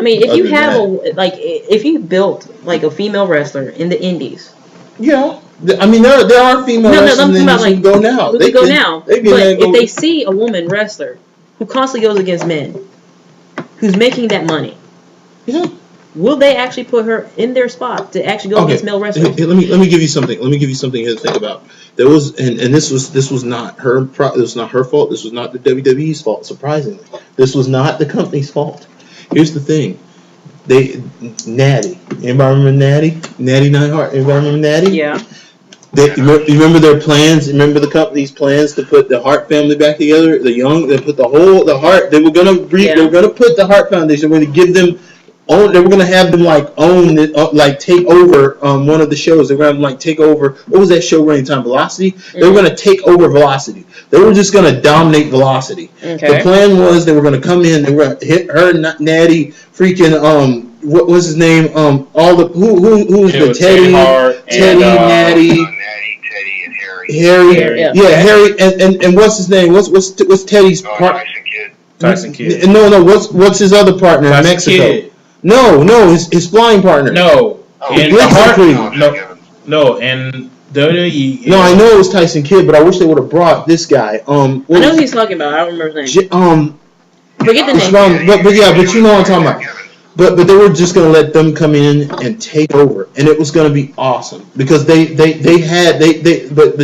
I mean, if you have if you built like a female wrestler in the indies. Yeah. I mean, there are female wrestlers who go now. They go now. But if they see a woman wrestler who constantly goes against men, who's making that money, will they actually put her in their spot to actually go against male wrestlers? Let me give you something. Let me give you something here to think about. There was, and this was not her. This was not her fault. This was not the WWE's fault. Surprisingly, this was not the company's fault. Here's the thing. Natty. Anybody remember Natty? Natty Neidhart. Anybody remember Natty? Yeah. You remember their plans? Remember the company's plans to put the Hart family back together? They put the Hart. They were gonna They were gonna put the Hart Foundation. They were gonna give them. They were gonna have them own it, take over one of the shows. They were gonna take over. What was that show running time? Velocity. They were gonna take over Velocity. They were just gonna dominate Velocity. Okay. The plan was they were gonna come in. They were gonna hit her, Natty, freaking what was his name? Who was the Teddy, Natty, Harry. Harry, and what's his name? What's Teddy's partner? Tyson Kidd. No. What's his other partner in Mexico? Kidd. No, his flying partner. No, and WWE. No, I know it was Tyson Kidd, but I wish they would have brought this guy. I know who he's talking about. I don't remember his name. Forget the name. But you know what I'm talking about. But they were just gonna let them come in and take over, and it was gonna be awesome because but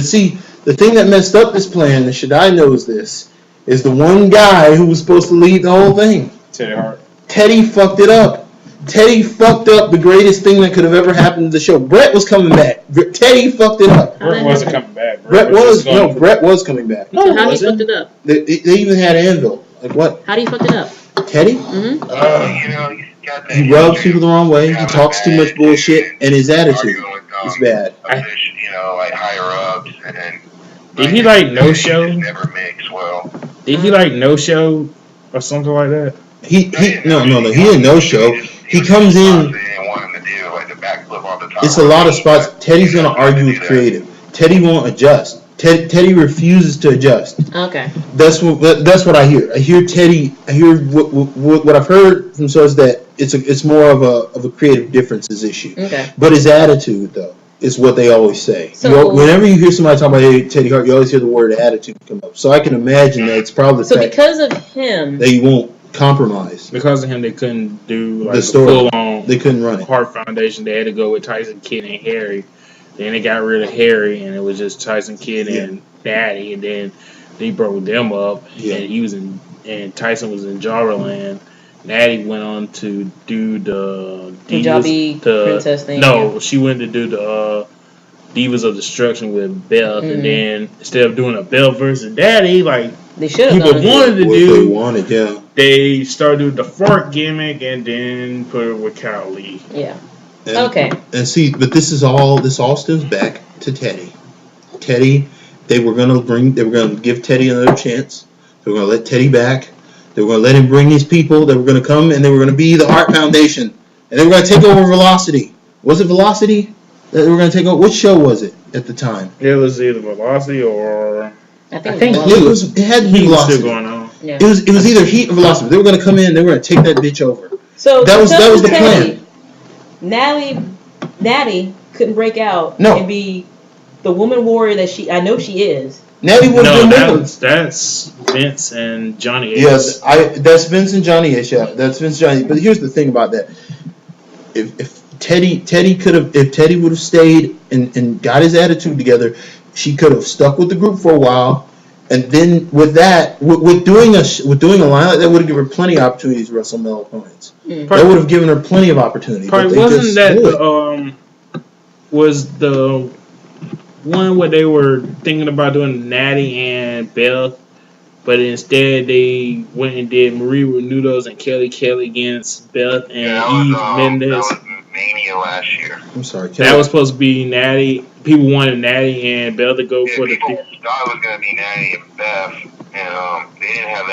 see, the thing that messed up this plan, the Shaddai knows this, is the one guy who was supposed to lead the whole thing. Teddy Hart. Teddy fucked it up. Teddy fucked up the greatest thing that could have ever happened to the show. Brett was coming back. Teddy fucked it up. Brett wasn't coming back. Brett was coming back. So how he fucked it up? They even had Anvil. Like what? How do you fucked it up? Teddy? Mm-hmm. He rubs people the wrong way. He talks too much bullshit, and his attitude is bad. Higher ups, and did he no show? Never mix well. Did he no show or something like that? He no. He didn't no show. He comes in. It's a lot of spots. Teddy's gonna argue with creative. Teddy won't adjust. Teddy refuses to adjust. Okay. That's what I hear. I hear Teddy. I hear what I've heard from so is that it's more of a creative differences issue. Okay. But his attitude though is what they always say. So, whenever you hear somebody talk about Teddy Hart, you always hear the word attitude come up. So I can imagine that it's probably the fact because of him they won't compromise. Because of him, they couldn't do the story. Full on. They couldn't run it. Hart Foundation. They had to go with Tyson Kidd and Harry. Then they got rid of Harry, and it was just Tyson Kidd and Natty. And then they broke them up, and Tyson was in Jobberland. Natty went on to do the Princess thing. No, she went to do the Divas of Destruction with Beth, and then instead of doing a Beth versus Daddy, they should have people wanted to do. They wanted, yeah. They started doing the fart gimmick, and then put it with Kyle Lee. Yeah. Okay. And see, but this all stems back to Teddy. Teddy, they were gonna give Teddy another chance. They were gonna let Teddy back. They were gonna let him bring his people. They were gonna come and they were gonna be the Hart Foundation, and they were gonna take over Velocity. Was it Velocity that they were gonna take over? Which show was it at the time? It was either Velocity or I think it had to be Velocity. Still going on. Yeah. It was either Heat or Velocity. They were gonna come in. They were gonna take that bitch over. So that was the plan. Natty couldn't break out and be the woman warrior that I know she is. Natty would have been that's Vince and Johnny Ace. Yes, that's Vince and Johnny Ace. Yeah, that's Vince and Johnny. But here's the thing about that: if Teddy would have stayed and got his attitude together, she could have stuck with the group for a while, and then with that, with doing a line like that, would have given her plenty of opportunities to wrestle male opponents. That would have given her plenty of opportunities. Wasn't that was the one where they were thinking about doing Natty and Beth, but instead they went and did Marie Renoudos and Kelly against Beth and Eve Mendez. That was Mania last year. I'm sorry, Kelly. That was supposed to be Natty. People wanted Natty and Beth to go for the. People thought it was going to be Natty and Beth, and they didn't have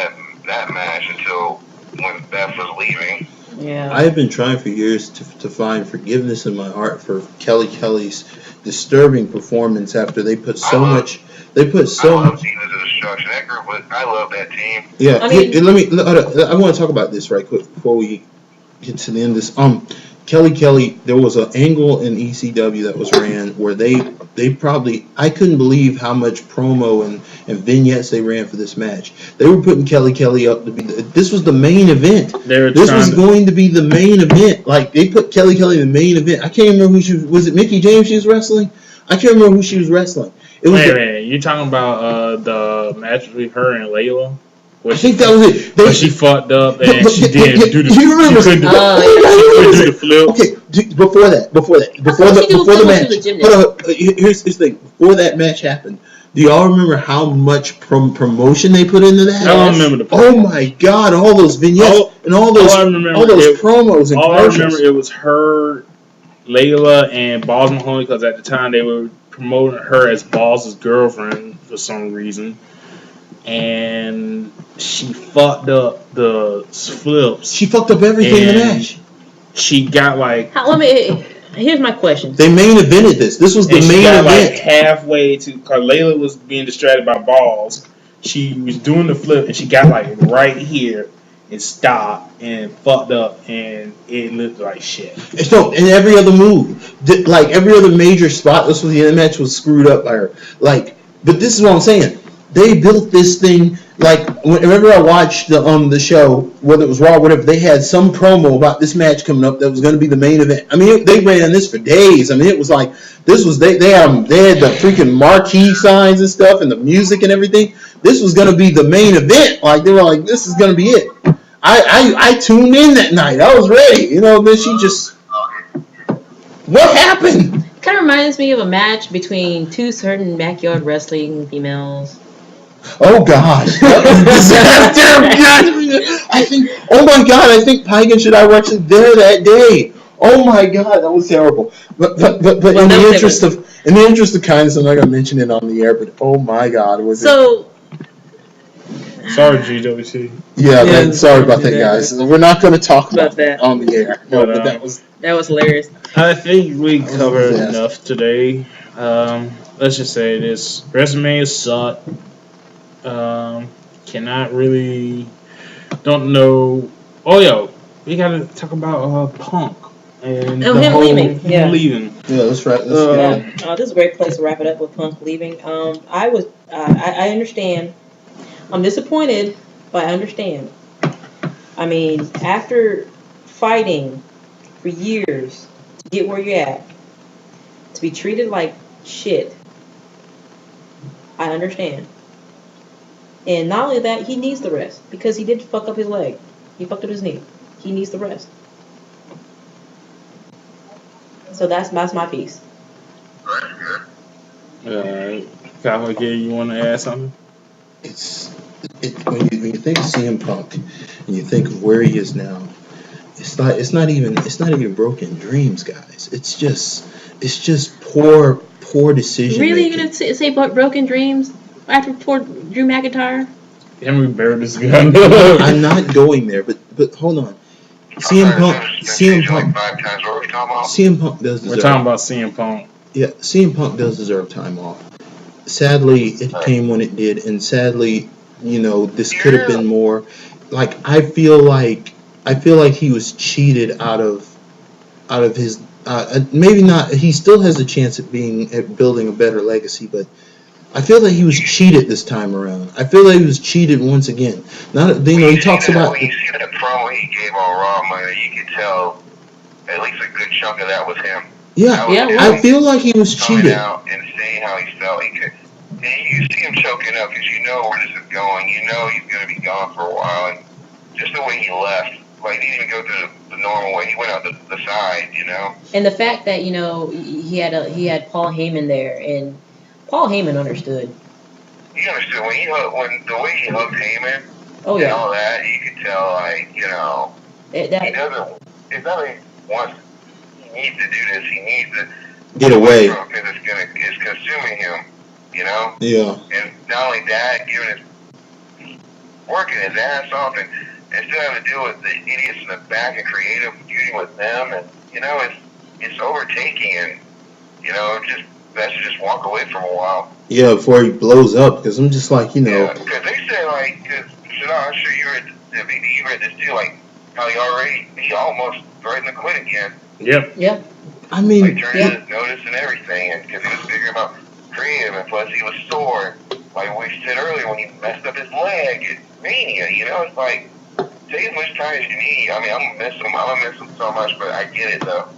that match until when Beth was leaving. Yeah. I have been trying for years to find forgiveness in my heart for Kelly's disturbing performance after they put so much. They put so much. Divas of Destruction. That group I love that team. Yeah. I want to talk about this right quick before we get to the end of this. Kelly, there was an angle in ECW that was ran where they probably, I couldn't believe how much promo and vignettes they ran for this match. They were putting Kelly up to be, this was the main event. This was going to be the main event. Like, they put Kelly in the main event. I can't remember who she was it Mickey James she was wrestling? I can't remember who she was wrestling. It was wait, you talking about the match with her and Layla? I think that was it. But she fucked up and she didn't do the. You remember? She couldn't do the flip. Okay, before the match. Hold on. Here's the thing. Before that match happened, do y'all remember how much promotion they put into that? I don't remember the promo. Oh my God! All those vignettes and all those promos and all commercials. I remember it was her, Layla, and Balls Mahoney, because at the time they were promoting her as Balls' girlfriend for some reason. And she fucked up the flips. She fucked up everything in the match. She got like. Here's my question. They main evented this. This was the main event. Like halfway to, because Layla was being distracted by Balls. She was doing the flip and she got like right here and stopped and fucked up and it looked like shit. So, and every other move, like every other major spot, this was the match was screwed up by her. Like, but this is what I'm saying. They built this thing, like, whenever I watched the show, whether it was Raw or whatever, they had some promo about this match coming up that was going to be the main event. I mean, they ran this for days. I mean, it was like, this was, they had the freaking marquee signs and stuff and the music and everything. This was going to be the main event. Like, they were like, this is going to be it. I tuned in that night. I was ready. You know, then she just, what happened? It kind of reminds me of a match between two certain backyard wrestling females. Oh God! I think. Oh my God! I think Pike and I were actually there that day. Oh my God, that was terrible. But in the interest of kindness, I'm not gonna mention it on the air. But oh my God, was so. Sorry, GWC. Yeah, sorry about that, guys. We're not going to talk about that on the air. No, but that was hilarious. I think we covered enough today. Let's just say this: Wrestlemania sucked. Cannot really, don't know. Oh, yo, we gotta talk about Punk and him leaving. Yeah, that's right. This is a great place to wrap it up with Punk leaving. I understand. I'm disappointed, but I understand. I mean, after fighting for years to get where you're at, to be treated like shit, I understand. And not only that, he needs the rest because he did fuck up his leg. He fucked up his knee. He needs the rest. So that's my piece. Cowboy Kid, you want to add something? When you think of CM Punk and you think of where he is now, it's not even broken dreams, guys. It's just poor decision. Really, you're gonna say broken dreams after poor Drew McIntyre? Henry Barrett is good. I'm not going there, but hold on. CM Punk does deserve. We're talking about CM Punk. Yeah, CM Punk does deserve time off. Sadly, it came when it did, and sadly, this could have been more. Like, I feel like he was cheated out of his. Maybe not. He still has a chance at building a better legacy, but I feel that he was cheated this time around. I feel that he was cheated once again. He talks about. When you see that promo he gave on Raw Monday, you could tell at least a good chunk of that was him. Yeah, I feel like he was cheated. Out and saying how he felt. And you see him choking up because you know where this is going. You know he's going to be gone for a while. And just the way he left, like, he didn't even go through the normal way. He went out the side, And the fact that, he had Paul Heyman there, and Paul Heyman understood. He understood when the way he hugged Heyman. Oh yeah. And all that, you could tell, like, he doesn't. It's not like he wants. He needs to do this. He needs to get away because it's consuming him. Yeah. And not only that, working his ass off and still having to deal with the idiots in the back and creative shooting with them, and it's overtaking, and that should just walk away from a while. Yeah, before he blows up, because I'm just like, Yeah, because they say, like, I'm sure you read this too, like, how he almost threatened to quit again. Yep. I mean, like turned his notice and everything, and because he was figuring about creative, and plus he was sore. Like we said earlier, when he messed up his leg at Mania, it's like take as much time as you need. I mean, I'm gonna miss him. I'm gonna miss him so much, but I get it though.